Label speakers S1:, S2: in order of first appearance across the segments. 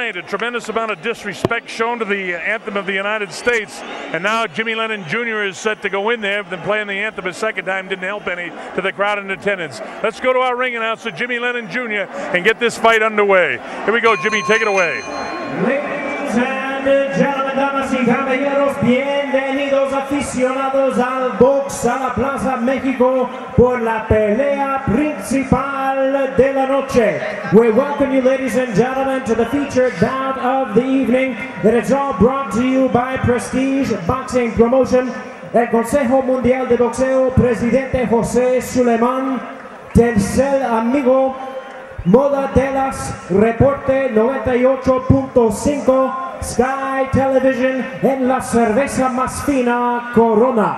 S1: night, a tremendous amount of disrespect shown to the anthem of the United States. And now Jimmy Lennon Jr. is set to go in there. Then playing the anthem a second time didn't help any to the crowd in attendance. Let's go to our ring announcer, Jimmy Lennon Jr., and get this fight underway. Here we go, Jimmy, take it away.
S2: Ladies and gentlemen, damas y caballeros, bienvenidos aficionados al box a la Plaza México por la pelea principal de la noche. We welcome you, ladies and gentlemen, to the featured bout of the evening. And it's all brought to you by Prestige Boxing Promotion, el Consejo Mundial de Boxeo, Presidente José Suleiman, tercer amigo, Modadelas, Reporte 98.5, Sky Television, en la cerveza más fina Corona.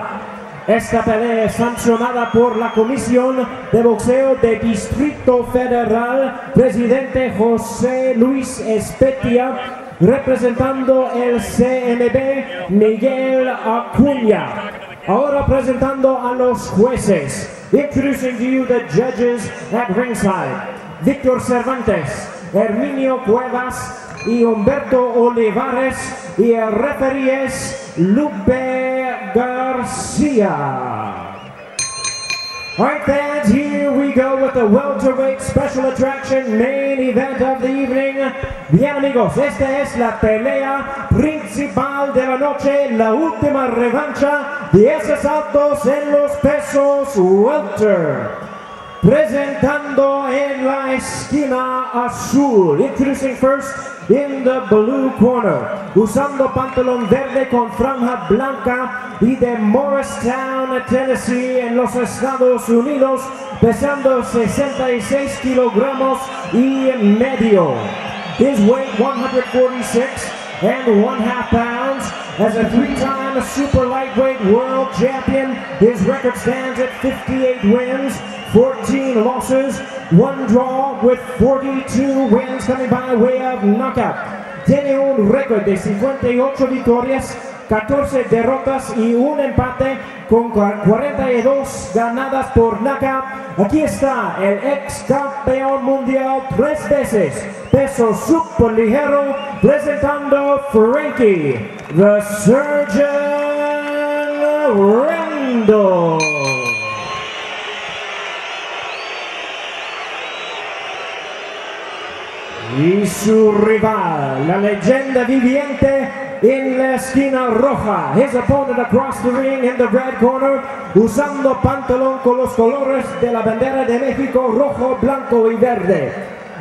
S2: Esta pelea es sancionada por la Comisión de Boxeo de Distrito Federal, Presidente José Luis Espetia, representando el CMB, Miguel Acuña. Ahora presentando a los jueces. Introducing to you the judges at ringside. Víctor Cervantes, Herminio Cuevas y Humberto Olivares, y el referee es Lupe Garcia. Alright fans, here we go with the welterweight special attraction main event of the evening. Bien amigos, esta es la pelea principal de la noche, la última revancha, 10 asaltos en los pesos welter. Presentando en la esquina azul, introducing first in the blue corner, usando pantalón verde con franja blanca y de Morristown, Tennessee, en los Estados Unidos, pesando 66 kilogramos y medio. His weight 146.5 pounds. As a three-time super lightweight world champion, his record stands at 58 wins, 14 losses, 1 draw with 42 wins coming by way of knockout. Tiene un récord de 58 victorias, 14 derrotas y un empate con 42 ganadas por knockout. Aquí está el ex campeón mundial 3 veces, peso superligero, presentando Frankie the Surgeon Randall. Y su rival, la leyenda viviente en la esquina roja. His opponent across the ring in the red corner, usando pantalón con los colores de la bandera de México, rojo, blanco y verde.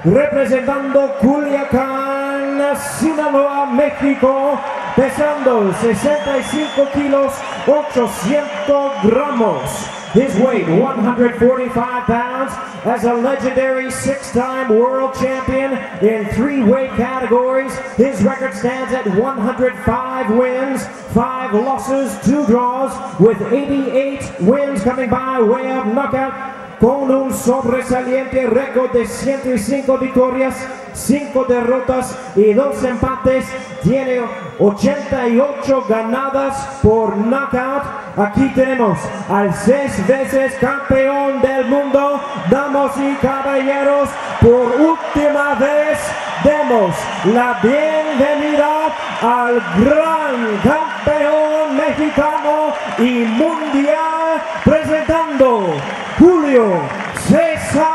S2: Representando Culiacán, Sinaloa, México, pesando 65 kilos, 800 gramos. His weight, 145 pounds, as a legendary 6-time world champion in 3 weight categories. His record stands at 105 wins, 5 losses, 2 draws, with 88 wins coming by way of knockout, con un sobresaliente récord de 105 victorias, 5 derrotas y 2 empates. Tiene 88 ganadas por knockout. Aquí tenemos al 6 veces campeón del mundo. Damas y caballeros, por última vez demos la bienvenida al gran campeón mexicano y mundial, presentando Julio César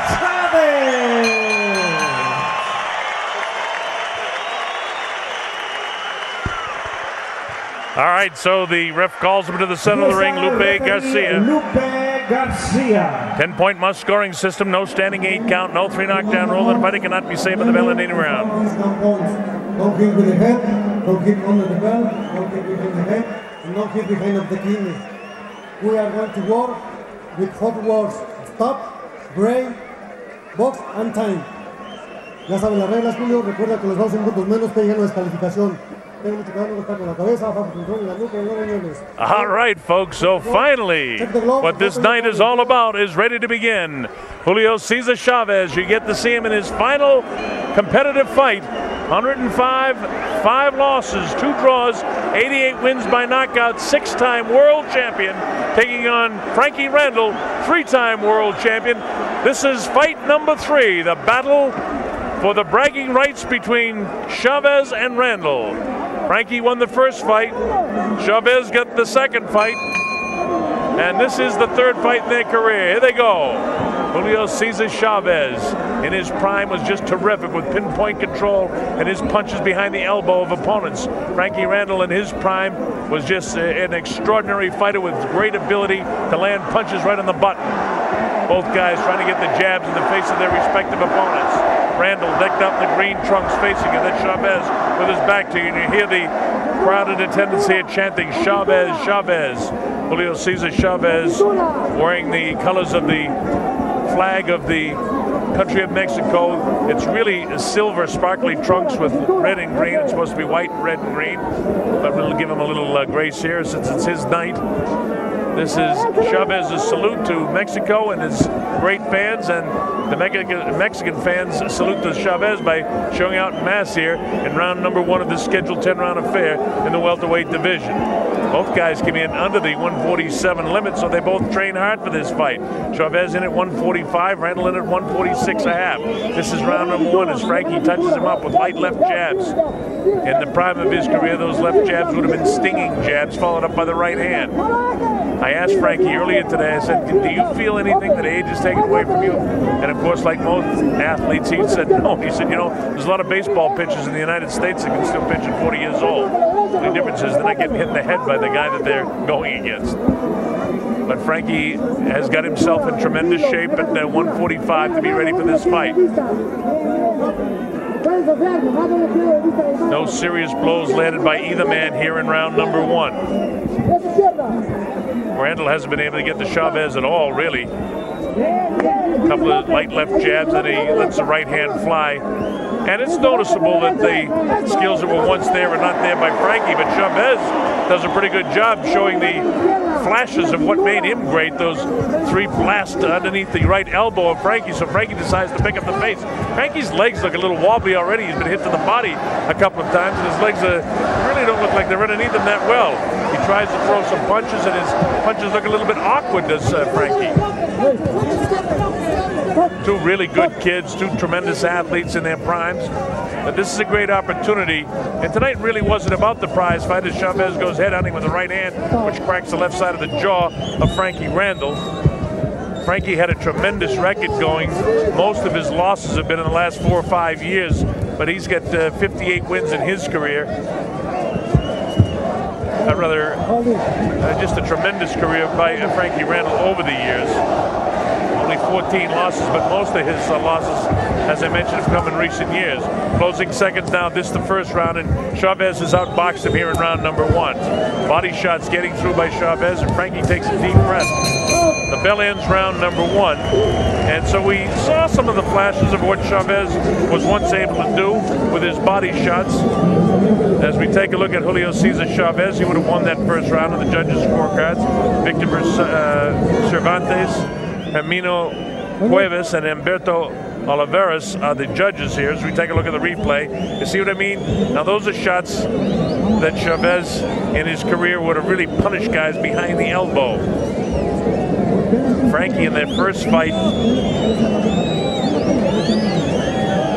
S2: Chávez.
S1: All right, so the ref calls him to the center of the ring, Lupe Garcia. 10-point must scoring system, no standing 8 count, no 3 knockdown rule, and fighting cannot be saved by the bell in any round.
S3: Don't hit with the head, don't hit under the bell, don't hit behind the head, and don't hit behind of the kidney. We are going to work with hot words: stop, break, box, and time. Ya saben las reglas, Julio. Recuerda que los 2 segundos menos pegan la descalificación.
S1: All right, folks, so finally, what this night is all about is ready to begin. Julio Cesar Chavez, you get to see him in his final competitive fight. 105, 5 losses, 2 draws, 88 wins by knockout, 6-time world champion, taking on Frankie Randall, 3-time world champion. This is fight number 3, the battle for the bragging rights between Chavez and Randall. Frankie won the first fight. Chavez got the second fight. And this is the third fight in their career. Here they go. Julio Cesar Chavez, in his prime, was just terrific with pinpoint control and his punches behind the elbow of opponents. Frankie Randall, in his prime, was just an extraordinary fighter with great ability to land punches right on the button. Both guys trying to get the jabs in the face of their respective opponents. Randall decked out in the green trunks facing it, then Chavez with his back to you, and you hear the crowd in attendance here chanting, Chavez, Chavez. Julio Cesar Chavez wearing the colors of the flag of the country of Mexico. It's really silver sparkly trunks with red and green. It's supposed to be white, red, and green, but we'll give him a little grace here since it's his night. This is Chavez's salute to Mexico and his great fans, and the Mexican fans salute to Chavez by showing out in mass here in round number 1 of this scheduled 10-round affair in the welterweight division. Both guys came in under the 147 limit, so they both train hard for this fight. Chavez in at 145, Randall in at 146.5. This is round number 1 as Frankie touches him up with light left jabs. In the prime of his career, those left jabs would have been stinging jabs, followed up by the right hand. I asked Frankie earlier today, I said, do you feel anything that age is taken away from you? And of course, like most athletes, he said no. He said, you know, there's a lot of baseball pitchers in the United States that can still pitch at 40 years old. The only difference is they're not getting hit in the head by the guy that they're going against. But Frankie has got himself in tremendous shape at 145 to be ready for this fight. No serious blows landed by either man here in round number 1. Randall hasn't been able to get to Chavez at all, really. A couple of light left jabs, and he lets the right hand fly. And it's noticeable that the skills that were once there are not there by Frankie, but Chavez does a pretty good job showing the flashes of what made him great, those 3 blasts underneath the right elbow of Frankie, so Frankie decides to pick up the pace. Frankie's legs look a little wobbly already. He's been hit to the body a couple of times, and his legs really don't look like they're underneath him that well. He tries to throw some punches, and his punches look a little bit awkward, does Frankie. 2 really good kids, 2 tremendous athletes in their primes. But this is a great opportunity. And tonight really wasn't about the prize fight as Chavez goes head-hunting with the right hand, which cracks the left side of the jaw of Frankie Randall. Frankie had a tremendous record going. Most of his losses have been in the last 4 or 5 years, but he's got 58 wins in his career. Just a tremendous career by Frankie Randall over the years. Only 14 losses, but most of his losses, as I mentioned, have come in recent years. Closing seconds now, this is the first round, and Chavez has outboxed him here in round number 1. Body shots getting through by Chavez, and Frankie takes a deep breath. The bell ends round number 1, and so we saw some of the flashes of what Chavez was once able to do with his body shots. As we take a look at Julio Cesar Chavez, he would have won that first round on the judges' scorecards. Victor Cervantes, Hermino Cuevas, and Humberto Oliveras are the judges here. As we take a look at the replay, you see what I mean? Now those are shots that Chavez in his career would have really punished guys behind the elbow. Frankie in their first fight,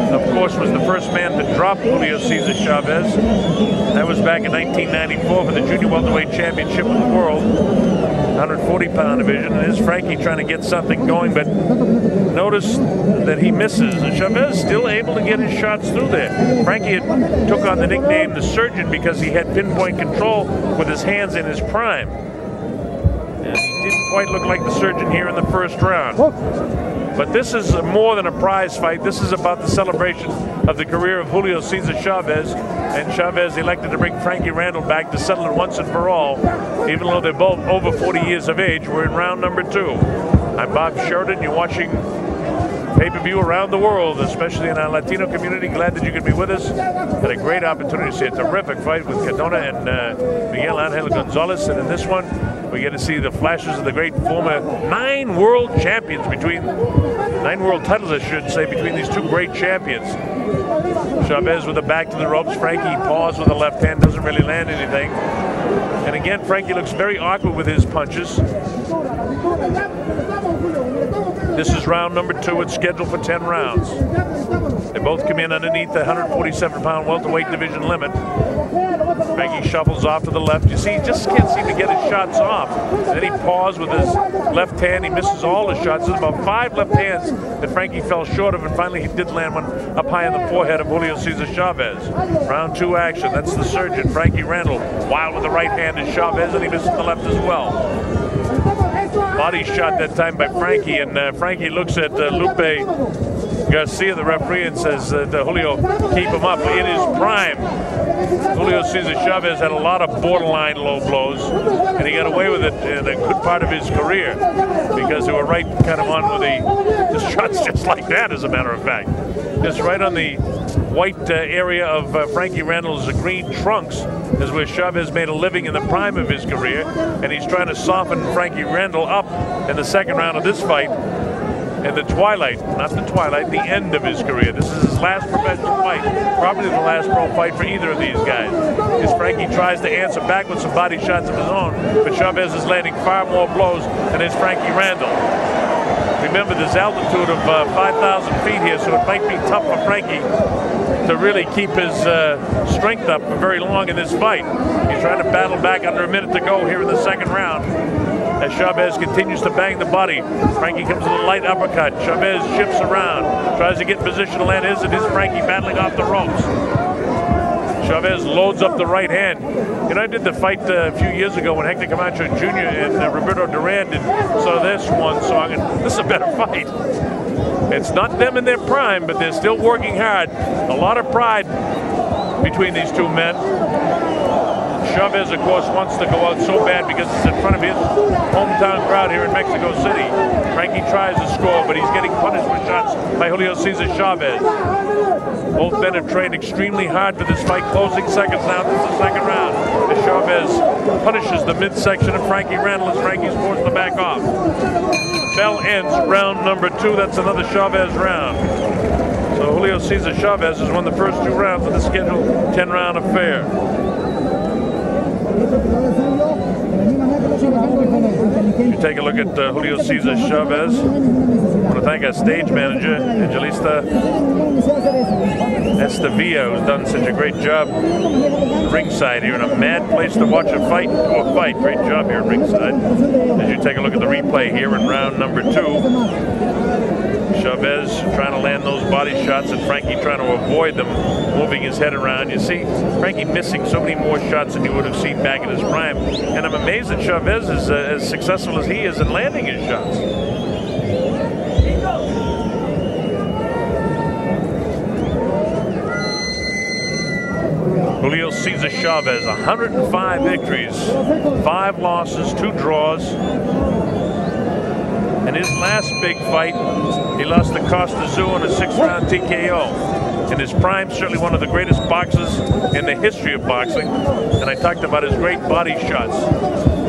S1: of course, was the first man to drop Julio Cesar Chavez. That was back in 1994 for the Junior Welterweight Championship of the World, 140-pound division. And here's Frankie trying to get something going, but notice that he misses. And Chavez still able to get his shots through there. Frankie took on the nickname the Surgeon because he had pinpoint control with his hands in his prime. And he didn't quite look like the Surgeon here in the first round. But this is more than a prize fight. This is about the celebration of the career of Julio Cesar Chavez. And Chavez elected to bring Frankie Randall back to settle it once and for all. Even though they're both over 40 years of age, we're in round number 2. I'm Bob Sheridan. You're watching pay-per-view around the world, especially in our Latino community. Glad that you could be with us. Had a great opportunity to see a terrific fight with Cardona and Miguel Angel Gonzalez. And in this one, we get to see the flashes of the great former 9 world champions between 9 world titles, I should say, between these 2 great champions. Chavez with the back to the ropes. Frankie paws with the left hand, doesn't really land anything. And again, Frankie looks very awkward with his punches. This is round number 2. It's scheduled for 10 rounds. They both come in underneath the 147-pound welterweight division limit. Frankie shuffles off to the left. You see, he just can't seem to get his shots off. And then he paused with his left hand. He misses all his shots. There's about 5 left hands that Frankie fell short of, and finally he did land one up high in the forehead of Julio Cesar Chavez. Round 2 action. That's the surgeon, Frankie Randall. Wild with the right hand is Chavez, and he misses the left as well. Body shot that time by Frankie, and Frankie looks at Lupe Garcia, the referee, and says to Julio, keep him up. In his prime, Julio Cesar Chavez had a lot of borderline low blows, and he got away with it in a good part of his career because they were right kind of on with the shots just like that, as a matter of fact. Just right on the white area of Frankie Randall's green trunks is where Chavez made a living in the prime of his career, and he's trying to soften Frankie Randall up in the second round of this fight. In the twilight, not the twilight, the end of his career. This is his last professional fight, probably the last pro fight for either of these guys. As Frankie tries to answer back with some body shots of his own, but Chavez is landing far more blows than is Frankie Randall. Remember, this altitude of 5,000 feet here, so it might be tough for Frankie to really keep his strength up for very long in this fight. He's trying to battle back under a minute to go here in the second round. As Chavez continues to bang the body, Frankie comes with a light uppercut. Chavez shifts around, tries to get in position to land his, and his Frankie battling off the ropes. Chavez loads up the right hand. You know, I did the fight a few years ago when Hector Camacho Jr. and Roberto Duran did this one song, and this is a better fight. It's not them in their prime, but they're still working hard. A lot of pride between these two men. Chavez, of course, wants to go out so bad because it's in front of his hometown crowd here in Mexico City. Frankie tries to score, but he's getting punished with shots by Julio Cesar Chavez. Both men have trained extremely hard for this fight. Closing seconds now. This is the second round. As Chavez punishes the midsection of Frankie Randall as Frankie's forced to back off. Bell ends round number 2. That's another Chavez round. So Julio Cesar Chavez has won the first 2 rounds of the scheduled 10-round affair. You take a look at Julio Cesar Chavez. I want to thank our stage manager, Angelista Estavia, who's done such a great job ringside here in a mad place to watch a fight. Great job here at ringside. As you take a look at the replay here in round number 2. Chavez trying to land those body shots and Frankie trying to avoid them, moving his head around. You see Frankie missing so many more shots than you would have seen back in his prime. And I'm amazed that Chavez is as successful as he is in landing his shots. Julio Cesar Chavez, 105 victories, 5 losses, 2 draws. In his last big fight, he lost to Costa Tzu in a 6-round TKO. In his prime, certainly one of the greatest boxers in the history of boxing. And I talked about his great body shots.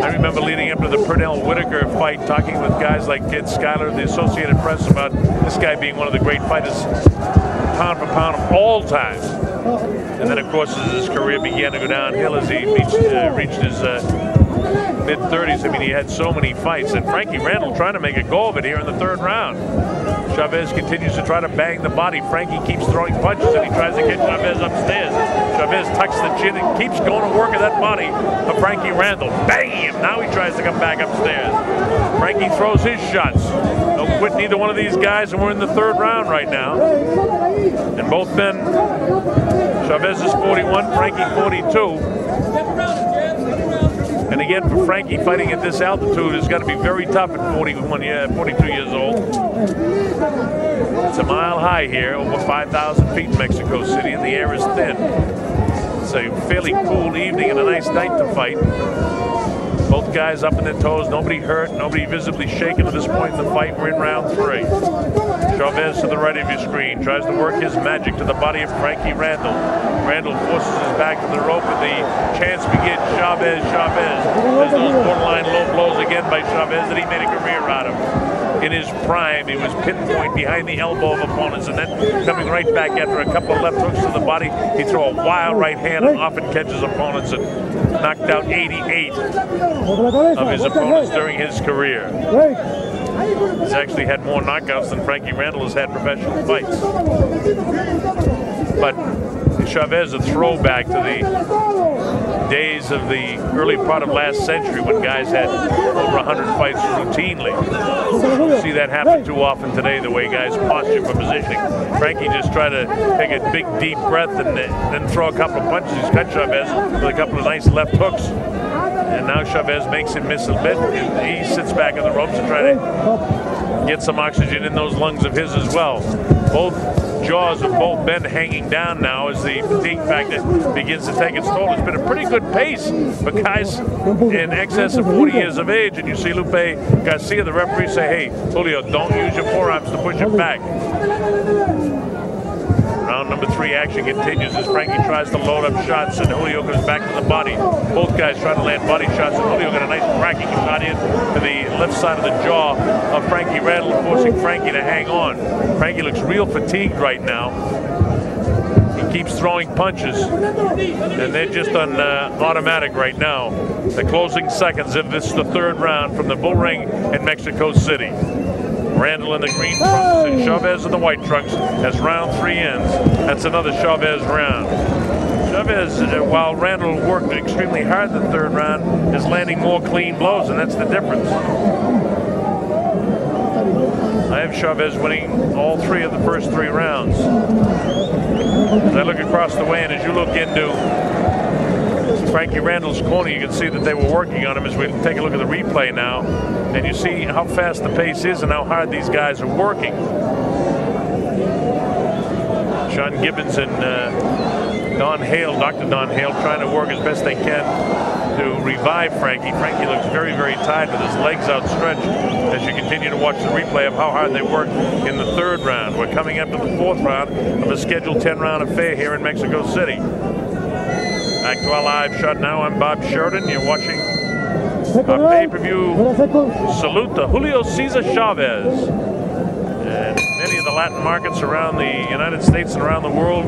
S1: I remember leading up to the Pernell Whitaker fight, talking with guys like Ed Schuyler, the Associated Press, about this guy being one of the great fighters, pound for pound, of all time. And then, of course, as his career began to go downhill, as he reached his mid-30s, I mean, he had so many fights. And Frankie Randall trying to make a go of it here in the 3rd round. Chavez continues to try to bang the body. Frankie keeps throwing punches, and he tries to get Chavez upstairs. Chavez tucks the chin and keeps going to work at that body of Frankie Randall. Bang him! Now he tries to come back upstairs. Frankie throws his shots. Don't quit neither one of these guys, and we're in the 3rd round right now. And both men, Chavez is 41, Frankie 42. And again, for Frankie, fighting at this altitude has got to be very tough at 42 years old. It's a mile high here, over 5,000 feet in Mexico City, and the air is thin. It's a fairly cool evening and a nice night to fight. Both guys up in their toes, nobody hurt, nobody visibly shaken at this point in the fight. We're in round 3. Chavez to the right of your screen tries to work his magic to the body of Frankie Randall. Randall forces his back to the rope, and the chants begin. Chavez. There's those borderline low blows again by Chavez that he made a career out of. In his prime, he was pinpoint behind the elbow of opponents, and then coming right back after a couple of left hooks to the body, he threw a wild right hand and often catches opponents and knocked out 88 of his opponents during his career. He's actually had more knockouts than Frankie Randall has had professional fights. But Chavez, a throwback to the days of the early part of last century when guys had over 100 fights routinely. You see that happen too often today, the way guys posture for positioning. Frankie just tried to take a big, deep breath and then throw a couple of punches. He's cut Chavez with a couple of nice left hooks. And now Chavez makes him miss a bit. He sits back on the ropes to try to get some oxygen in those lungs of his as well. Both jaws have both been hanging down now as the fatigue factor begins to take its toll. It's been a pretty good pace for guys in excess of 40 years of age. And you see Lupe Garcia, the referee, say, hey, Julio, don't use your forearms to push him back. Round number 3 action continues as Frankie tries to load up shots and Julio goes back to the body. Both guys try to land body shots and Julio got a nice cracking shot in to the left side of the jaw of Frankie Randall, forcing Frankie to hang on. Frankie looks real fatigued right now. He keeps throwing punches and they're just on automatic right now. The closing seconds of this, the 3rd round from the Bull Ring in Mexico City. Randall in the green trunks and Chavez in the white trunks as round 3 ends. That's another Chavez round. Chavez, while Randall worked extremely hard the 3rd round, is landing more clean blows, and that's the difference. I have Chavez winning all 3 of the first 3 rounds. As I look across the way and as you look into Frankie Randall's corner, you can see that they were working on him as we take a look at the replay now. And you see how fast the pace is and how hard these guys are working. Sean Gibbons and Don Hale, Dr. Don Hale, trying to work as best they can to revive Frankie. Frankie looks very, very tired with his legs outstretched as you continue to watch the replay of how hard they worked in the 3rd round. We're coming up to the 4th round of a scheduled 10-round affair here in Mexico City. Back to our live shot now. I'm Bob Sheridan. You're watching our pay-per-view salute to Julio Cesar Chavez. And many of the Latin markets around the United States and around the world,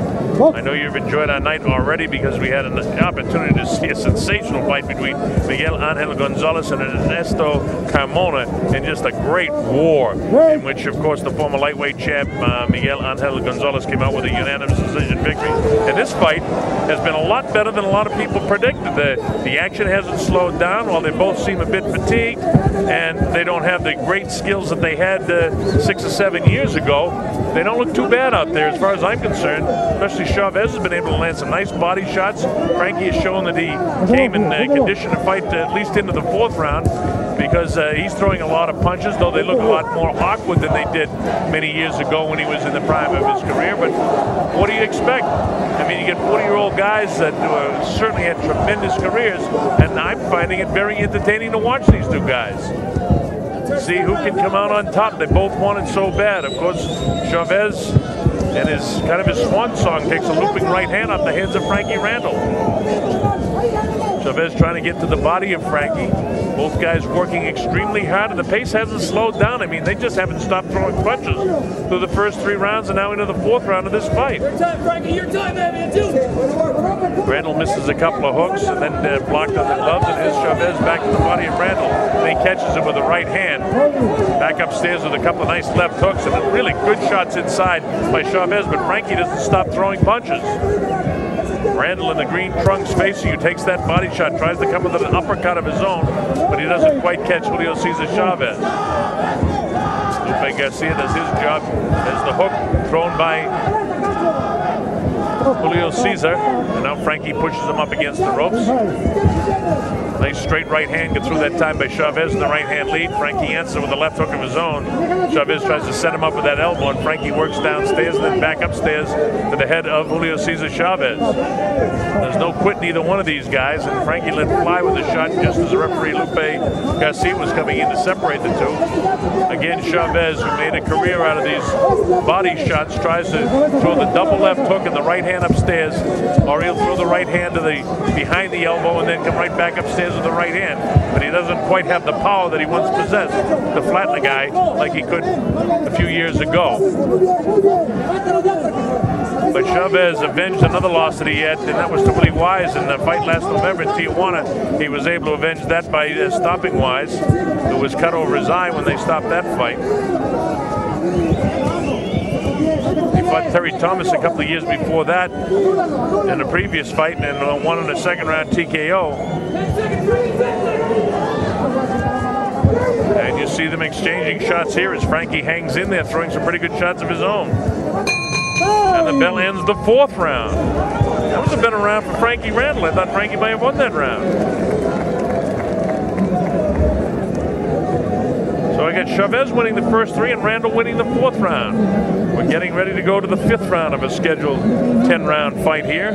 S1: I know you've enjoyed our night already because we had an opportunity to see a sensational fight between Miguel Angel Gonzalez and Ernesto Carmona in just a great war in which, of course, the former lightweight champ Miguel Angel Gonzalez came out with a unanimous decision victory. And this fight has been a lot better than a lot of people predicted. The action hasn't slowed down while they both seem a bit fatigued and they don't have the great skills that they had 6 or 7 years ago. They don't look too bad out there as far as I'm concerned. Especially Chavez has been able to land some nice body shots. Frankie has shown that he came in condition to fight at least into the 4th round because he's throwing a lot of punches, though they look a lot more awkward than they did many years ago when he was in the prime of his career. But what do you expect? I mean, you get 40-year-old guys that certainly had tremendous careers, and I'm finding it very entertaining to watch these 2 guys. See who can come out on top. They both want it so bad. Of course, Chavez and his kind of his swan song takes a looping right hand off the hands of Frankie Randall. Chavez trying to get to the body of Frankie. Both guys working extremely hard, and the pace hasn't slowed down. I mean, they just haven't stopped throwing punches through the first 3 rounds and now into the 4th round of this fight.
S4: Your time, Frankie, your time, man, too.
S1: Randall misses a couple of hooks and then blocked on the gloves, and here's Chavez back to the body of Randall. And he catches him with the right hand. Back upstairs with a couple of nice left hooks and really good shots inside by Chavez, but Frankie doesn't stop throwing punches. Randall in the green trunks facing you, takes that body shot, tries to come with an uppercut of his own, but he doesn't quite catch Julio Cesar Chavez. Lupe Garcia does his job as the hook thrown by Julio Cesar, and now Frankie pushes him up against the ropes. Nice straight right hand gets through that time by Chavez in the right hand lead. Frankie answers with a left hook of his own. Chavez tries to set him up with that elbow, and Frankie works downstairs and then back upstairs to the head of Julio Cesar Chavez. There's no quitting either one of these guys, and Frankie let fly with the shot just as the referee Lupe Garcia was coming in to separate the 2. Again, Chavez, who made a career out of these body shots, tries to throw the double left hook and the right hand upstairs, or he'll throw the right hand to the behind the elbow and then come right back upstairs with the right hand, but he doesn't quite have the power that he once possessed to flatten a guy like he could a few years ago. But Chavez avenged another loss that he had, and that was to Willie Wise in the fight last November in Tijuana. He was able to avenge that by stopping Wise, who was cut over his eye when they stopped that fight. He fought Terry Thomas a couple of years before that in the previous fight, and won in the second round TKO. And you see them exchanging shots here as Frankie hangs in there, throwing some pretty good shots of his own. And the bell ends the 4th round. That was a better round for Frankie Randall. I thought Frankie might have won that round. So I got Chavez winning the first 3 and Randall winning the 4th round. We're getting ready to go to the 5th round of a scheduled 10-round fight here.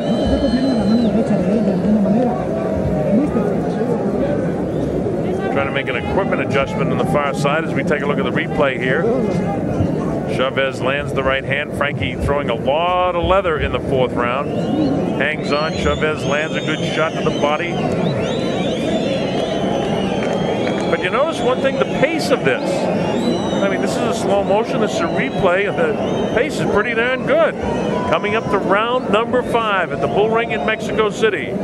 S1: Trying to make an equipment adjustment on the far side as we take a look at the replay here. Chavez lands the right hand. Frankie throwing a lot of leather in the 4th round. Hangs on. Chavez lands a good shot to the body. But you notice one thing, the pace of this. I mean, this is a slow motion. This is a replay. The pace is pretty darn good. Coming up to round number 5 at the Bull Ring in Mexico City.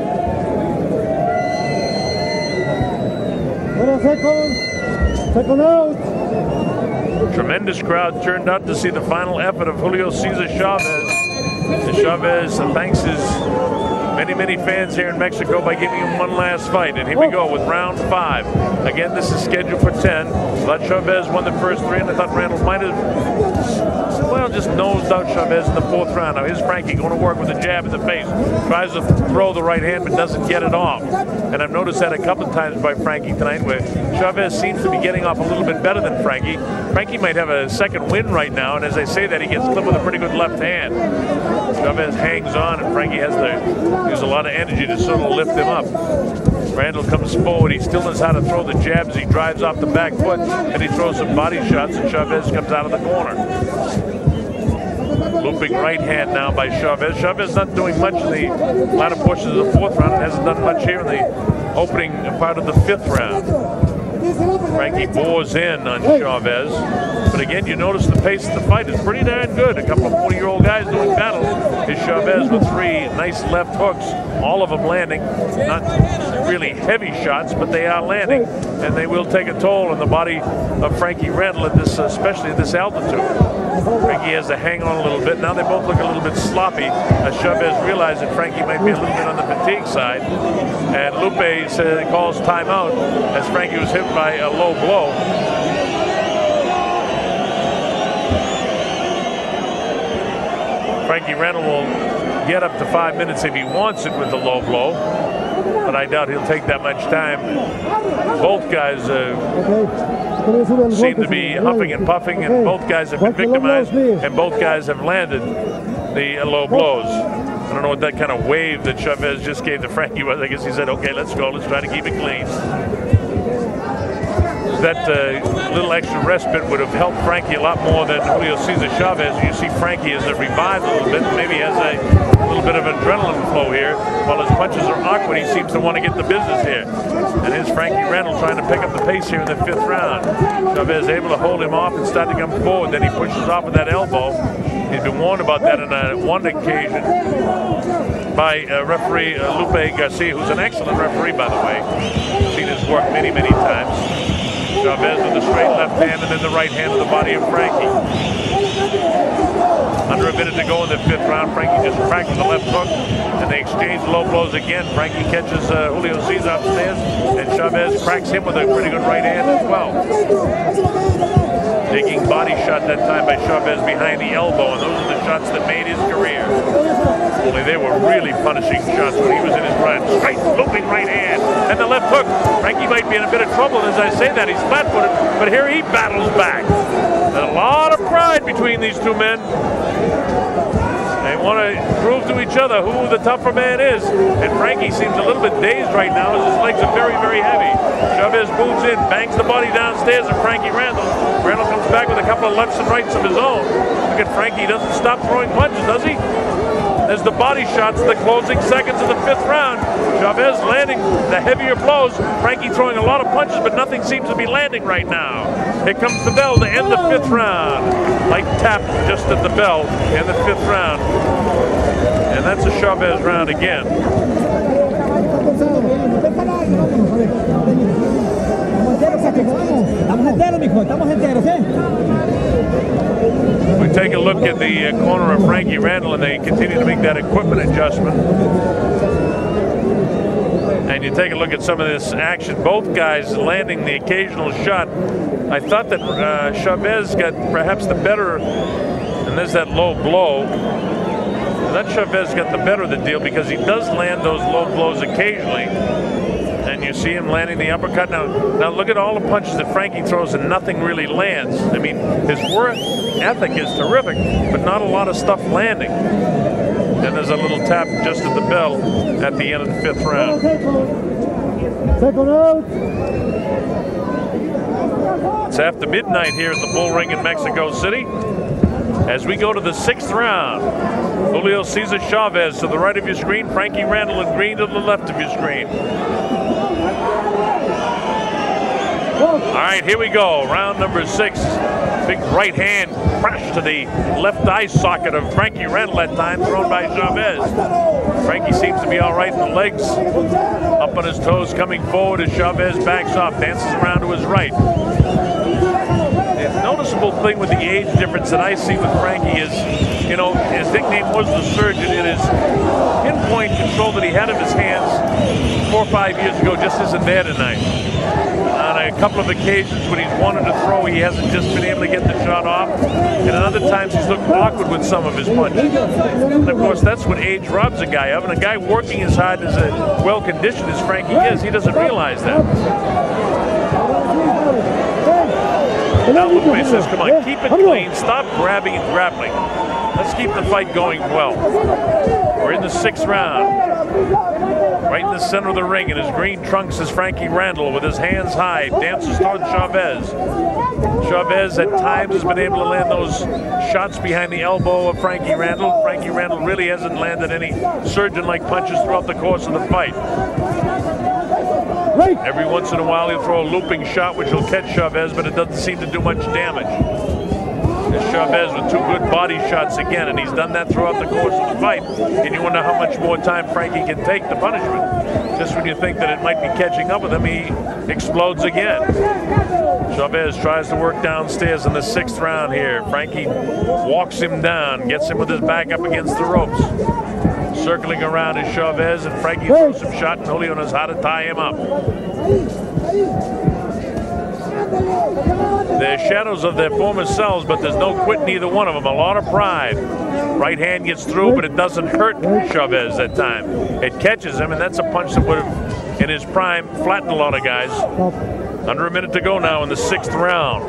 S3: Second out.
S1: Tremendous crowd turned out to see the final effort of Julio Cesar Chavez. And Chavez thanks his many fans here in Mexico by giving him one last fight. And here we go with round 5. Again, this is scheduled for 10. But Chavez won the first 3, and I thought Randall might have, well, just nosed out Chavez in the 4th round. Now here's Frankie going to work with a jab in the face. Tries to throw the right hand, but doesn't get it off. And I've noticed that a couple of times by Frankie tonight, where Chavez seems to be getting off a little bit better than Frankie. Frankie might have a second win right now, and as I say that, he gets clipped with a pretty good left hand. Chavez hangs on, and Frankie has to use a lot of energy to sort of lift him up. Randall comes forward. He still knows how to throw the jabs. He drives off the back foot, and he throws some body shots, and Chavez comes out of the corner. Looping right hand now by Chavez. Chavez not doing much in the latter portions of the 4th round, and hasn't done much here in the opening part of the 5th round. Frankie bores in on Chavez. But again, you notice the pace of the fight is pretty darn good. A couple of 40-year-old guys doing battle. Here's Chavez with 3 nice left hooks, all of them landing. Not really heavy shots, but they are landing. And they will take a toll on the body of Frankie Randall at this, especially at this altitude. Frankie has to hang on a little bit. Now they both look a little bit sloppy as Chavez realized that Frankie might be a little bit on the fatigue side. And Lupe calls timeout as Frankie was hit by a low blow. Frankie Randall will get up to 5 minutes if he wants it with the low blow, but I doubt he'll take that much time. Both guys seem to be huffing and puffing, and both guys have been victimized, and both guys have landed the low blows. I don't know what that kind of wave that Chavez just gave to Frankie was. I guess he said, okay, let's go. Let's try to keep it clean. That little extra respite would have helped Frankie a lot more than Julio Cesar Chavez. You see Frankie as revived a little bit, maybe has a little bit of adrenaline flow here. While his punches are awkward, he seems to want to get the business here. And here's Frankie Randall trying to pick up the pace here in the 5th round. Chavez able to hold him off and start to come forward. Then he pushes off with that elbow. He's been warned about that on one occasion by referee Lupe Garcia, who's an excellent referee, by the way. I've seen his work many times. Chavez with the straight left hand and then the right hand to the body of Frankie. Under a minute to go in the 5th round. Frankie just cracked with the left hook, and they exchange low blows again. Frankie catches Julio Cesar upstairs, and Chavez cracks him with a pretty good right hand as well. Taking body shot that time by Chavez behind the elbow, and those are the shots that made his career. Only they were really punishing shots when he was in his prime. Straight looping right hand, and the left hook. Frankie might be in a bit of trouble, and as I say that, he's flat-footed, but here he battles back. And a lot of pride between these two men. They want to prove to each other who the tougher man is. And Frankie seems a little bit dazed right now as his legs are very heavy. Chavez moves in, bangs the body downstairs of Frankie Randall. Randall comes back with a couple of lefts and rights of his own. Look at Frankie, he doesn't stop throwing punches, does he? There's the body shots, the closing seconds of the 5th round. Chavez landing the heavier blows. Frankie throwing a lot of punches, but nothing seems to be landing right now. Here comes the bell to end the 5th round. Light tap just at the bell in the 5th round. And that's a Chavez round again. We take a look at the corner of Frankie Randall, and they continue to make that equipment adjustment. And you take a look at some of this action, both guys landing the occasional shot. I thought that Chavez got perhaps the better, and there's that low blow. That Chavez got the better of the deal because he does land those low blows occasionally. And you see him landing the uppercut. Now look at all the punches that Frankie throws and nothing really lands. I mean, his work ethic is terrific, but not a lot of stuff landing. And there's a little tap just at the bell at the end of the 5th round. It's after midnight here at the Bull Ring in Mexico City. As we go to the 6th round, Julio Cesar Chavez to the right of your screen, Frankie Randall in green to the left of your screen. All right, here we go. Round number 6. Big right hand crash to the left eye socket of Frankie Randall that time, thrown by Chavez. Frankie seems to be all right in the legs. Up on his toes, coming forward as Chavez backs off, dances around to his right. The noticeable thing with the age difference that I see with Frankie is, you know, his nickname was the Surgeon. It is pinpoint control that he had of his hands 4 or 5 years ago just isn't there tonight. On a couple of occasions when he's wanted to throw, he hasn't just been able to get the shot off. And at other times he's looked awkward with some of his punches. And of course, that's what age robs a guy of. And a guy working as hard as well-conditioned as Frankie is, he doesn't realize that. Now Lupe says, come on, keep it clean, stop grabbing and grappling. Let's keep the fight going well. We're in the 6th round. Right in the center of the ring, in his green trunks is Frankie Randall with his hands high, dances towards Chavez. Chavez at times has been able to land those shots behind the elbow of Frankie Randall. Frankie Randall really hasn't landed any surgeon-like punches throughout the course of the fight. Every once in a while he'll throw a looping shot which will catch Chavez, but it doesn't seem to do much damage. There's Chavez with 2 good body shots again, and he's done that throughout the course of the fight. And you wonder how much more time Frankie can take the punishment. Just when you think that it might be catching up with him, he explodes again. Chavez tries to work downstairs in the 6th round here. Frankie walks him down, gets him with his back up against the ropes. Circling around is Chavez, and Frankie throws some shot, and Julio knows how to tie him up. They're shadows of their former selves, but there's no quitting either one of them. A lot of pride. Right hand gets through, but it doesn't hurt Chavez that time. It catches him, and that's a punch that would have, in his prime, flattened a lot of guys. Under a minute to go now in the 6th round.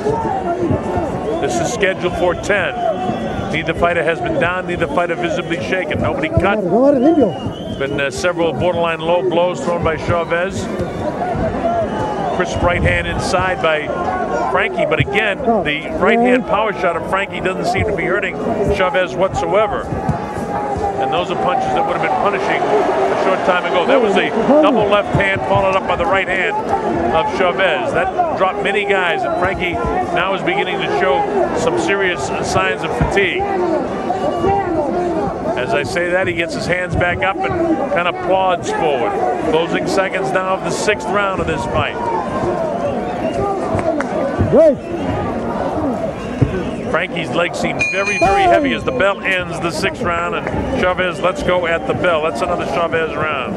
S1: This is scheduled for 10. Neither fighter has been down, neither fighter visibly shaken. Nobody cut. Been several borderline low blows thrown by Chavez. Crisp right hand inside by Frankie, but again, the right hand power shot of Frankie doesn't seem to be hurting Chavez whatsoever. And those are punches that would have been punishing a short time ago. That was a double left hand followed up by the right hand of Chavez. That dropped many guys, and Frankie now is beginning to show some serious signs of fatigue. As I say that, he gets his hands back up and kind of plods forward. Closing seconds now of the 6th round of this fight. Frankie's legs seem very, very heavy as the bell ends the 6th round, and Chavez lets go at the bell. That's another Chavez round.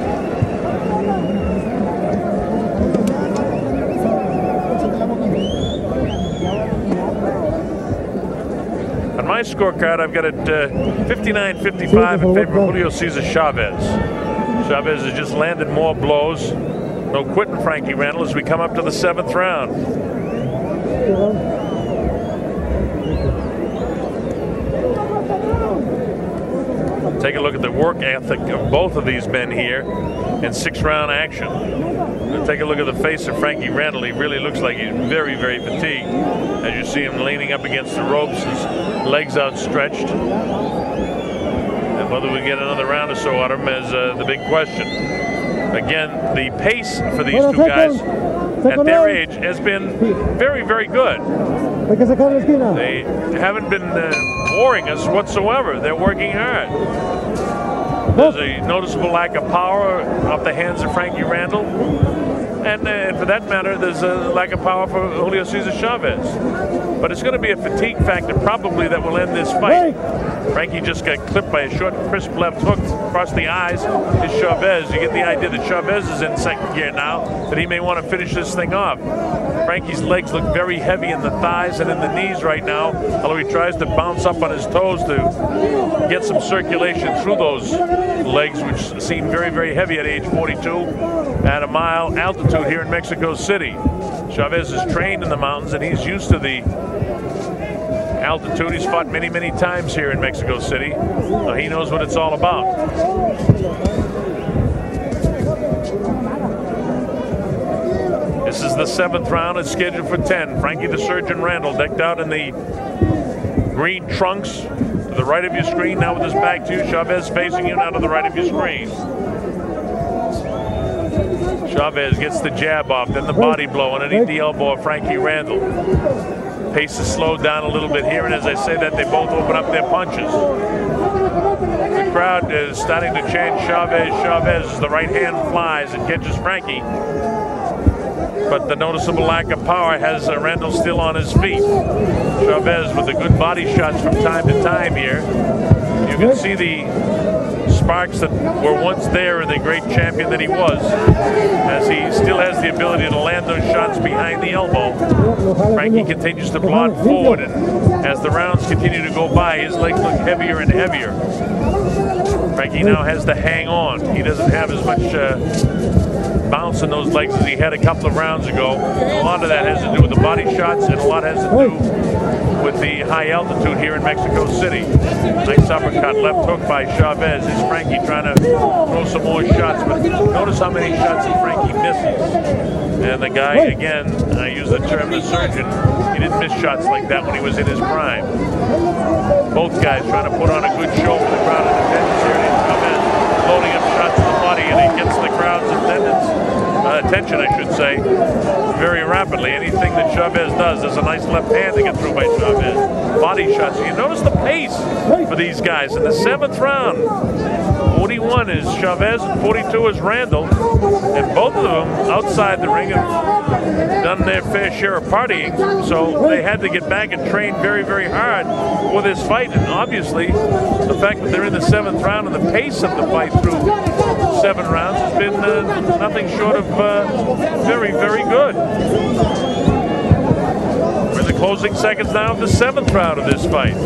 S1: On my scorecard, I've got it 59-55 in favor of Julio Cesar Chavez. Chavez has just landed more blows. No quitting Frankie Randall as we come up to the 7th round. Take a look at the work ethic of both of these men here in 6th round action. And take a look at the face of Frankie Randall. He really looks like he's very, very fatigued. As you see him leaning up against the ropes, his legs outstretched. And whether we get another round or so out of him is the big question. Again, the pace for these two guys at their age has been very, very good. They haven't been boring us whatsoever. They're working hard. There's a noticeable lack of power off the hands of Frankie Randall. And for that matter, there's a lack of power for Julio Cesar Chavez. But it's going to be a fatigue factor probably that will end this fight. Frankie just got clipped by a short, crisp left hook across the eyes. Is Chavez. You get the idea that Chavez is in second gear now, that he may want to finish this thing off. Frankie's legs look very heavy in the thighs and in the knees right now, although he tries to bounce up on his toes to get some circulation through those legs, which seem very, very heavy at age 42 at a mile altitude here in Mexico City. Chavez is trained in the mountains and he's used to the altitude. He's fought many, many times here in Mexico City. So he knows what it's all about. This is the 7th round. It's scheduled for 10. Frankie the Surgeon Randall decked out in the green trunks to the right of your screen. Now with his back to you. Chavez facing you now to the right of your screen. Chavez gets the jab off, then the body blow underneath the elbow of Frankie Randall. Pace is slowed down a little bit here, and as I say that, they both open up their punches. The crowd is starting to chant Chavez, Chavez as the right hand flies and catches Frankie. But the noticeable lack of power has Randall still on his feet. Chavez with the good body shots from time to time here. You can see the sparks that were once there in the great champion that he was, as he still has the ability to land those shots behind the elbow. Frankie continues to plod forward, and as the rounds continue to go by, his legs look heavier and heavier. Frankie now has to hang on. He doesn't have as much bounce in those legs as he had a couple of rounds ago. And a lot of that has to do with the body shots, and a lot has to do with the high altitude here in Mexico City. Nice uppercut, left hook by Chavez. Is Frankie trying to throw some more shots, but notice how many shots that Frankie misses. And the guy, again, I use the term the surgeon, he didn't miss shots like that when he was in his prime. Both guys trying to put on a good show for the crowd in attendance here. Chavez loading up shots to the body, and he gets the crowd's attention, I should say, very rapidly. Anything that Chavez does, there's a nice left hand to get through by Chavez. Body shots. You notice the pace for these guys in the 7th round. 41 is Chavez and 42 is Randall, and both of them outside the ring have done their fair share of partying, so they had to get back and train very, very hard for this fight. And obviously the fact that they're in the 7th round and the pace of the fight through 7 rounds has been nothing short of very, very good. We're in the closing seconds now of the 7th round of this fight.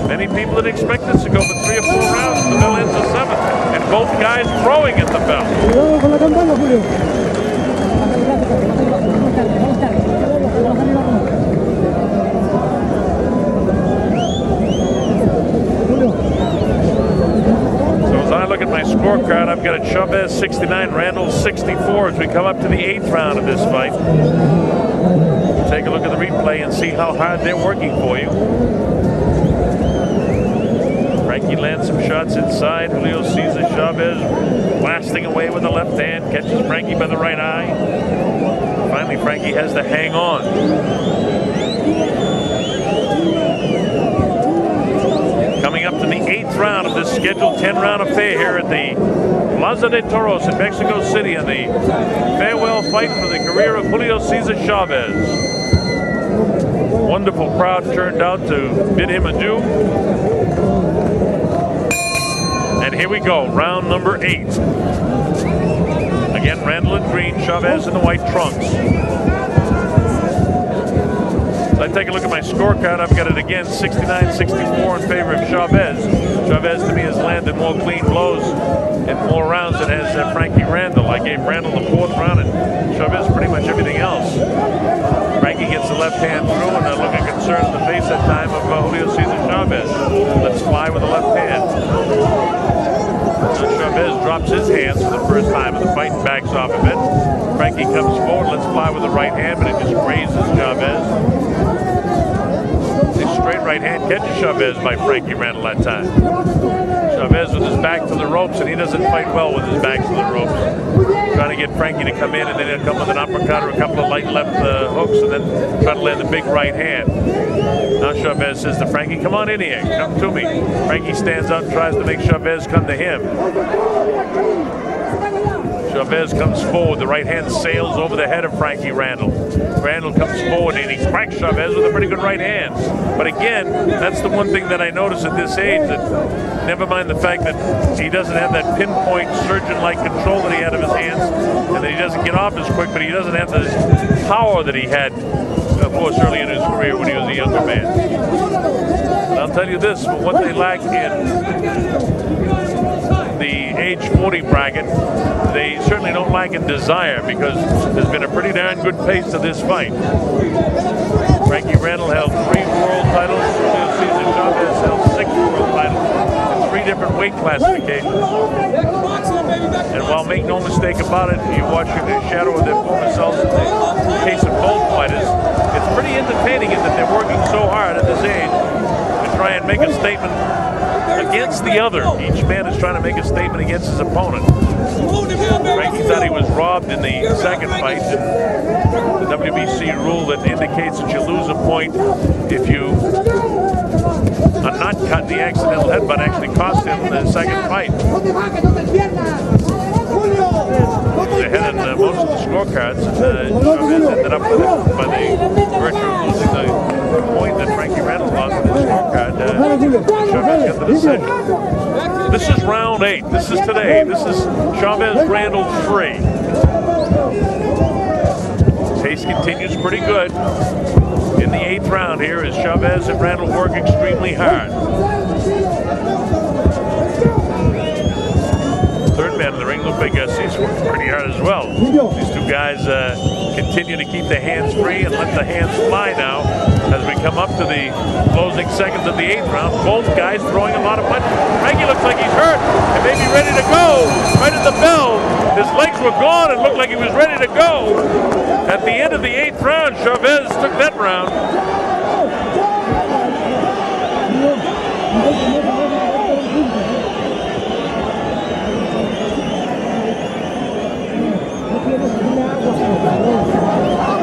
S1: Many people had expected us to go for 3 or 4 rounds. The bell ends the 7th, and both guys throwing at the bell. So as I look at my scorecard, I've got a Chavez 69, Randall 64 as we come up to the 8th round of this fight. Take a look at the replay and see how hard they're working for you. Frankie lands some shots inside. Julio Cesar Chavez blasting away with the left hand, catches Frankie by the right eye. Finally, Frankie has to hang on. Coming up to the 8th round of this scheduled 10-round affair here at the Plaza de Toros in Mexico City, and the farewell fight for the career of Julio Cesar Chavez. Wonderful crowd turned out to bid him adieu. And here we go, round number 8. Again, Randall in green, Chavez in the white trunks. As I take a look at my scorecard, I've got it again, 69-64 in favor of Chavez. Chavez, to me, has landed more clean blows in more rounds than has Frankie Randall. I gave Randall the 4th round and Chavez pretty much everything else. Frankie gets the left hand through, and a look of concern in the face that time of Julio Cesar Chavez. Let's fly with the left hand. Now Chavez drops his hands for the first time in the fight and backs off a bit. Frankie comes forward, let's fly with the right hand, but it just grazes Chavez. A straight right hand catches Chavez by Frankie Randall that time. Chavez with his back to the ropes, and he doesn't fight well with his back to the ropes. Trying to get Frankie to come in, and then he'll come with an uppercut or a couple of light left hooks, and then try to land the big right hand. Now Chavez says to Frankie, come on in here, come to me. Frankie stands up and tries to make Chavez come to him. Chavez comes forward. The right hand sails over the head of Frankie Randall. Randall comes forward and he cracks Chavez with a pretty good right hand. But again, that's the one thing that I notice at this age, that never mind the fact that he doesn't have that pinpoint surgeon-like control that he had of his hands, and that he doesn't get off as quick, but he doesn't have the power that he had, of course, early in his career when he was a younger man. And I'll tell you this, what they lack in the age 40 bracket, they certainly don't lack in desire, because there's been a pretty darn good pace to this fight. Frankie Randall held 3 world titles. Julio Cesar Chavez held 6 world titles in 3 different weight classifications. And while make no mistake about it, you watch the shadow of their former selves in the case of both fighters, it's pretty entertaining in that they're working so hard at this age to try and make a statement against the other. Each man is trying to make a statement against his opponent. Frankie thought he was robbed in the second fight. The WBC rule that indicates that you lose a point if you are not cut. The accidental headbutt actually cost him the second fight. They had in most of the scorecards. Chavez ended up with it by the virtue of losing the point that Frankie Randall lost in his scorecard. Chavez got the decision. This is round 8. This is today. This is Chavez Randall 3. Pace continues pretty good in the 8th round here as Chavez and Randall work extremely hard. Third man in the ring, Lupe Garcia's working pretty hard as well. These two guys continue to keep the hands free and let the hands fly now as we come up to the closing seconds of the 8th round. Both guys throwing a lot of punches. Frankie looks like he's hurt and maybe ready to go. Right at the bell, his legs were gone and looked like he was ready to go. At the end of the 8th round, Chavez took that round.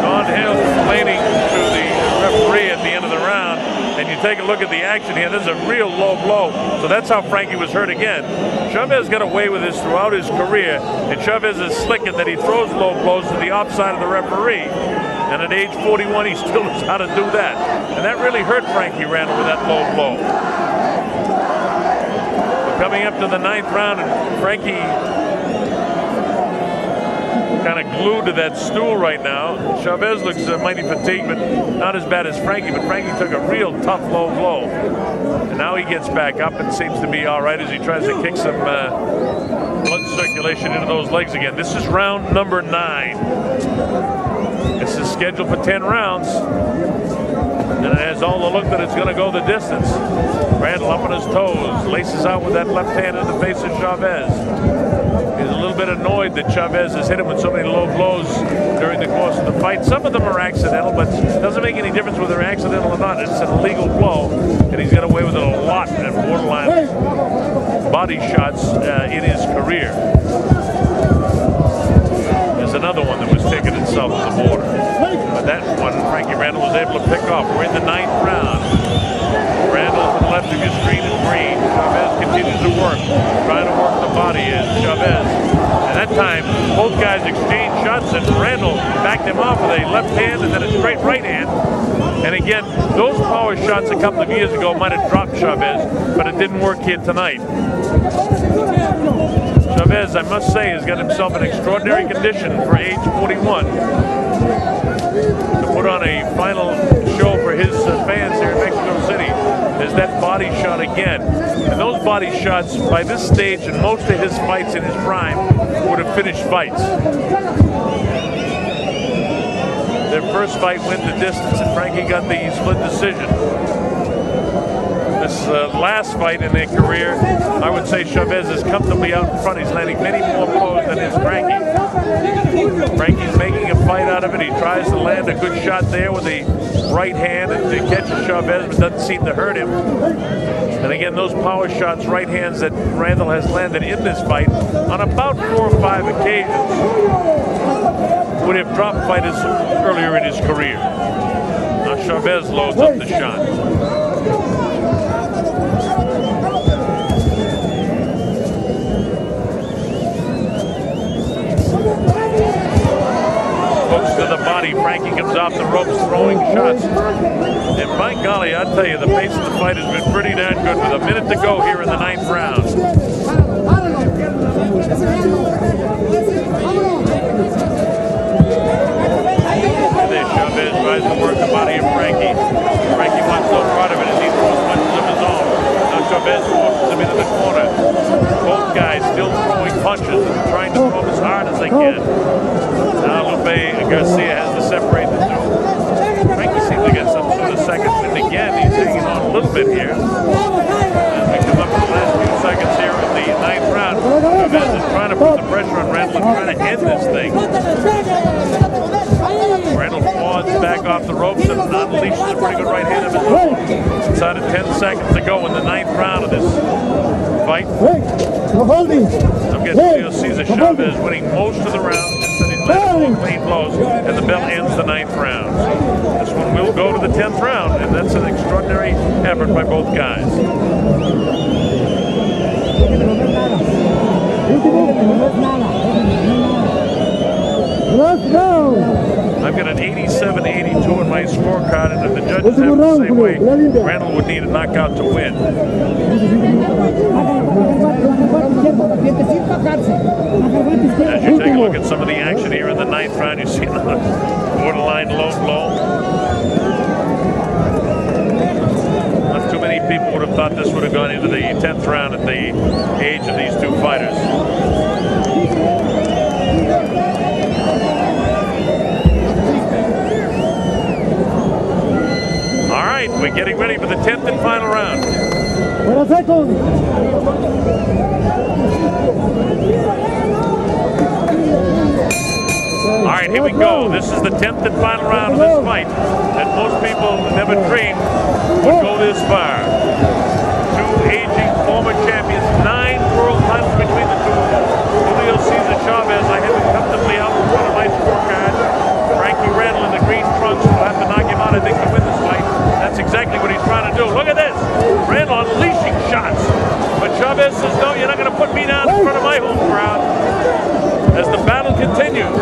S1: Don Hale complaining to the referee at the end of the round, and you take a look at the action here, this is a real low blow, so that's how Frankie was hurt again. Chavez got away with this throughout his career, and Chavez is slick in that he throws low blows to the offside of the referee, and at age 41 he still knows how to do that, and that really hurt Frankie Randall with that low blow. We're coming up to the 9th round, and Frankie kind of glued to that stool right now. Chavez looks mighty fatigued, but not as bad as Frankie, but Frankie took a real tough low blow. And now he gets back up and seems to be all right as he tries to kick some blood circulation into those legs again. This is round number 9. This is scheduled for 10 rounds. And it has all the look that it's going to go the distance. Randall up on his toes, laces out with that left hand in the face of Chavez. He's a little bit annoyed that Chavez has hit him with so many low blows during the course of the fight. Some of them are accidental, but it doesn't make any difference whether they're accidental or not. It's an illegal blow, and he's got away with it a lot at borderline body shots in his career. There's another one that was taken itself to the border. But that one, Frankie Randall was able to pick off. We're in the 9th round. Randall to the left of your screen is green. Chavez continues to work, trying to work the body as Chavez. And that time, both guys exchanged shots, and Randall backed him off with a left hand and then a straight right hand. And again, those power shots a couple of years ago might have dropped Chavez, but it didn't work here tonight. Chavez, I must say, has got himself in extraordinary condition for age 41. To put on a final show for his fans here in Mexico City is that body shot again. And those body shots, by this stage and most of his fights in his prime, would have finished fights. Their first fight went the distance, and Frankie got the split decision. This last fight in their career, I would say Chavez is comfortably out in front. He's landing many more blows than his Frankie. Frankie's making a fight out of it. He tries to land a good shot there with the right hand and to catch Chavez, but doesn't seem to hurt him. And again, those power shots, right hands that Randall has landed in this fight on about 4 or 5 occasions would have dropped fighters earlier in his career. Now Chavez loads up the shot. To the body, Frankie comes off the ropes throwing shots. And by golly, I tell you, the pace of the fight has been pretty darn good with a minute to go here in the 9th round. And there Chavez tries to work the body of Frankie. Frankie wants no part of it as he throws punches of his own. Now Chavez forces him into the corner. Both guys still throwing punches and trying to throw them as hard as they can. Now Lupe Garcia has to separate the two. Frankie seems to get some sort of second wind again. He's hanging on a little bit here. As we come up to the last few seconds here of the 9th round, Chavez is trying to put the pressure on Randall and trying to end this thing. Randall falls back off the ropes and unleashes a pretty good right hand of his own. Inside of 10 seconds to go in the 9th round of this fight. Again, Julio Cesar Chavez winning most of the rounds. Clean blows, and the bell ends the 9th round. This one will go to the 10th round, and that's an extraordinary effort by both guys. I've got an 87-82 in my scorecard, and if the judges have it the same way, Randall would need a knockout to win. As you take a look at some of the action here in the 9th round, you see another borderline low blow. Not too many people would have thought this would have gone into the 10th round at the age of these two fighters. All right, we're getting ready for the 10th and final round. All right, here we go. This is the 10th and final round of this fight that most people never dreamed would go this far. Two aging former champions, 9 world titles between the two of them. Julio Cesar Chavez, I have him comfortably out in front of my scorecard. Frankie Randall in the green trunks will have to knock him out, I think, to win this fight. That's exactly what he's trying to do. Look at this. Randall unleashing shots. But Chavez says, no, you're not going to put me down in front of my home crowd. As the battle continues.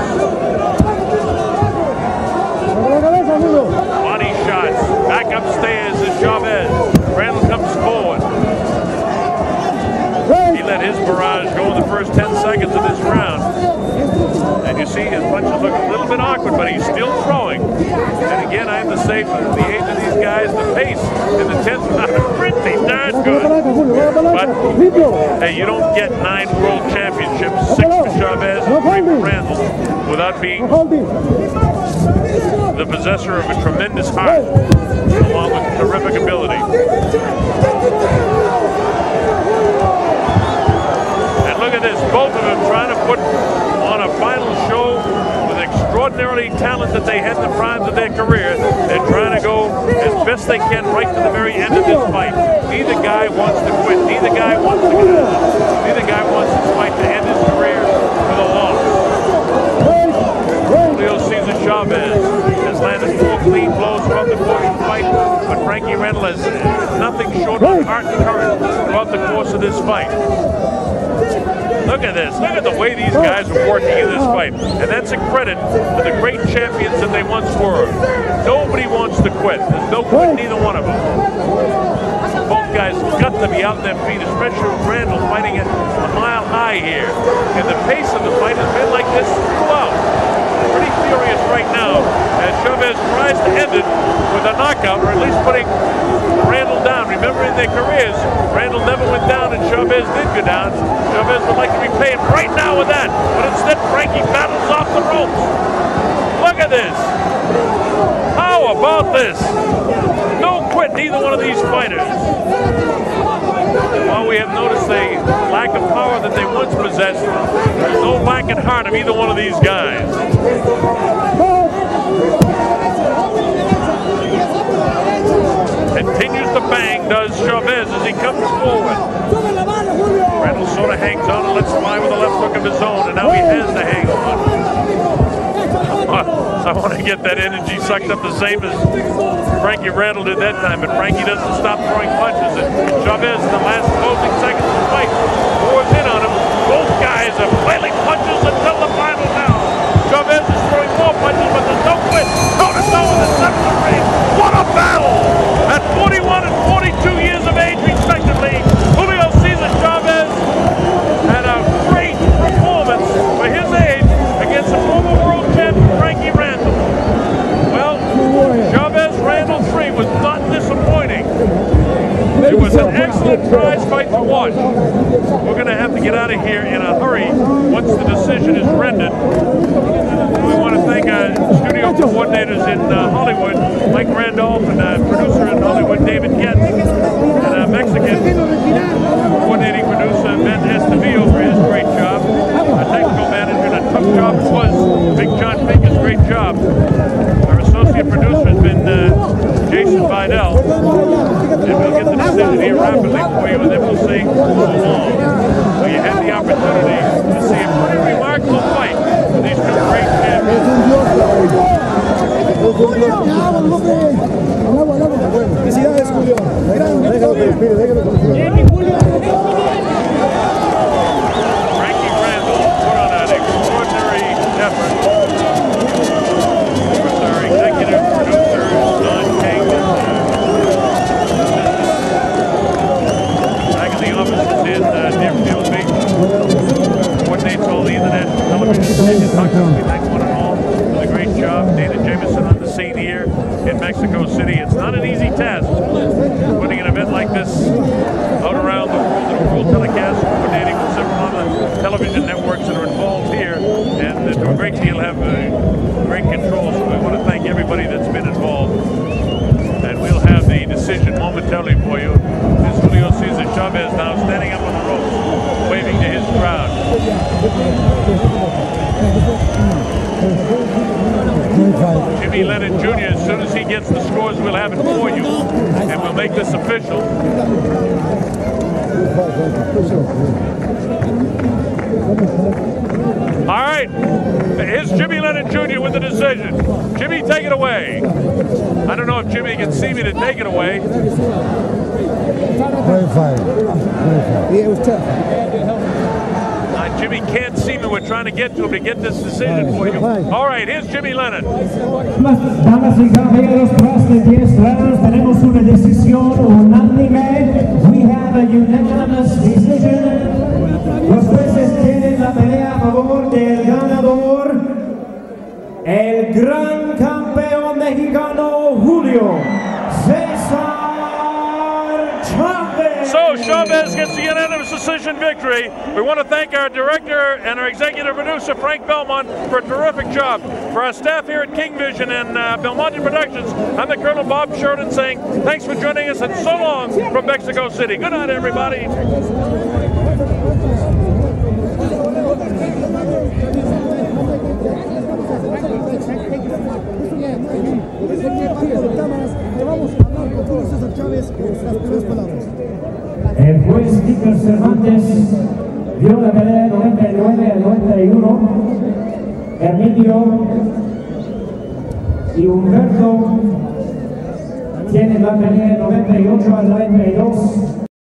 S1: Body shots. Back upstairs is Chavez. Randall comes forward. He let his barrage go in the first 10 seconds of this round. And you see his punches look a little bit awkward, but he's still throwing. And again, I have to say, for the age of these guys, the pace in the 10th round is pretty darn good. But, hey, you don't get 9 world championships, 6 for Chavez and 3 for Randall, without being the possessor of a tremendous heart, along with terrific ability. And look at this, both of them trying to put on a final show with extraordinarily talent that they had in the primes of their career. They're trying to go as best they can right to the very end of this fight. Neither guy wants to quit. Neither guy wants to get out. Neither guy wants this fight to end his career with a loss. Julio Cesar Chavez has landed 4 clean blows throughout the course of the fight, but Frankie Randall has nothing short of heart and courage throughout the course of this fight. Look at this. Look at the way these guys are working in this fight. And that's a credit to the great champions that they once were. Nobody wants to quit. There's no quit, neither one of them. Both guys have got to be out on their feet, especially with Randall fighting at a mile high here. And the pace of the fight has been like this throughout. Pretty furious right now as Chavez tries to end it with a knockout, or at least putting Randall down. Remember, in their careers, Randall never went down and Chavez did go down. Chavez would like to repay him right now with that, but instead Frankie battles off the ropes. Look at this. How about this? No quit, neither one of these fighters. While we have noticed a lack of power that they once possessed, there's no lack breaking heart of either one of these guys. Continues to bang, does Chavez as he comes forward. Randall sort of hangs on and lets fly with a left hook of his own, and now he has to hang on. I want to get that energy sucked up the same as Frankie Randall did that time, but Frankie doesn't stop throwing punches, and Chavez in the last closing seconds of the fight pours in on him. Both guys are flailing punches until the final now. Chavez is throwing more punches, but there's no quit. Toe-to-toe in the seventh ring. What a battle! At 41 and 42 years of age, respectively, Julio Cesar Chavez had a great performance for his age against the former world champion Frankie Randall. Well, Chavez-Randall 3 was not disappointing. It was an excellent prize fight to watch. We're going to have to get out of here in a hurry once the decision is rendered. We want to thank our studio coordinators in Hollywood, Mike Randolph, and producer in Hollywood, David Getz, and our Mexican coordinating producer, Ben Estevillo, for his great job. Our technical manager, and a tough job it was. Big John Finger's great job. Our associate producer has been Jason Vidal. And we'll get the decision here rapidly for you, and then we'll see so long. So you had the opportunity to see a pretty remarkable fight for these two great champions.
S5: Felicidades, Julio.
S1: Frankie Randall put on an extraordinary effort. Of course, our executive producer, Don King, back in the offices in Deerfield Beach, coordinates all the international television stations. We thank one and all for the great job. Dana Jameson on the scene here in Mexico City. It's not an easy task putting an event like this out around the world in a world telecast, coordinating with several other television networks that are involved here, and to a great deal have great control. So we want to thank everybody that's been involved. And we'll have the decision momentarily for you. This Julio Cesar Chavez now standing up on the ropes, waving to his crowd. Jimmy Lennon Jr., as soon as he gets the scores, we'll have it for you, and we'll make this official. All right, here's Jimmy Lennon Jr. with the decision. Jimmy, take it away. I don't know if Jimmy can see me to take it away.
S5: Very fine. Yeah, it was tough.
S1: Jimmy can't see me. We're trying to get to him to get this decision for you. All right, here's Jimmy Lennon.
S2: Damas y caballeros, tras de 10 rounds tenemos una decisión unánime. We have a unanimous decision. Los jueces tienen la pelea a favor del ganador, el gran campeón mexicano Julio Cesar Chavez.
S1: So Chavez gets the unanimous decision victory. We want to thank our director and our executive producer, Frank Belmont, for a terrific job. For our staff here at King Vision and Belmonte Productions, I'm the Colonel Bob Sheridan saying thanks for joining us and so long from Mexico City. Good night, everybody.
S2: El juez Víctor Cervantes dio la pelea 99 a 91. Emilio y Humberto tienen la pelea 98 a 92.